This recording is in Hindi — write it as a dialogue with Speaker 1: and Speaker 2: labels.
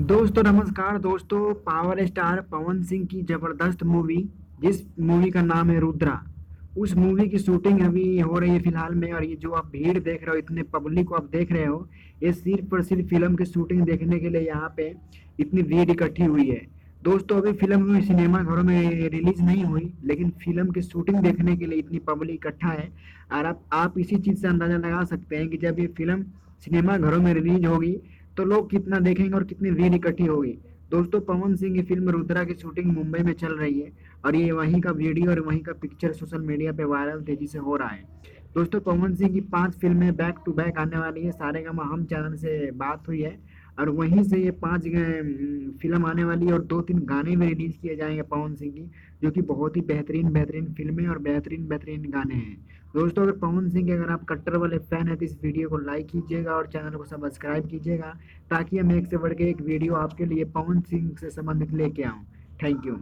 Speaker 1: दोस्तों नमस्कार दोस्तों। पावर स्टार पवन सिंह की जबरदस्त मूवी, जिस मूवी का नाम है रुद्रा, उस मूवी की शूटिंग अभी हो रही है फिलहाल में। और ये जो आप भीड़ देख रहे हो, इतने पब्लिक को आप देख रहे हो, ये सिर्फ और सिर्फ फिल्म की शूटिंग देखने के लिए यहाँ पे इतनी भीड़ इकट्ठी हुई है। दोस्तों अभी फिल्म सिनेमा घरों में रिलीज नहीं हुई, लेकिन फिल्म की शूटिंग देखने के लिए इतनी पब्लिक इकट्ठा है। और आप इसी चीज से अंदाजा लगा सकते हैं कि जब ये फिल्म सिनेमा घरों में रिलीज होगी तो लोग कितना देखेंगे और कितनी भीड़ इकट्ठी होगी। दोस्तों पवन सिंह की फिल्म रुद्रा की शूटिंग मुंबई में चल रही है, और ये वहीं का वीडियो और वहीं का पिक्चर सोशल मीडिया पे वायरल तेजी से हो रहा है। दोस्तों पवन सिंह की 5 फिल्में बैक टू बैक आने वाली है। सारेगामा हम चैनल से बात हुई है, और वहीं से ये 5 फिल्म आने वाली है, और 2-3 गाने भी रिलीज किए जाएंगे पवन सिंह की, जो कि बहुत ही बेहतरीन बेहतरीन फिल्में और बेहतरीन बेहतरीन गाने हैं। दोस्तों अगर पवन सिंह के अगर आप कट्टर वाले फैन हैं तो इस वीडियो को लाइक कीजिएगा और चैनल को सब्सक्राइब कीजिएगा, ताकि हम एक से बढ़ के एक वीडियो आपके लिए पवन सिंह से संबंधित लेके आऊँ। Thank you.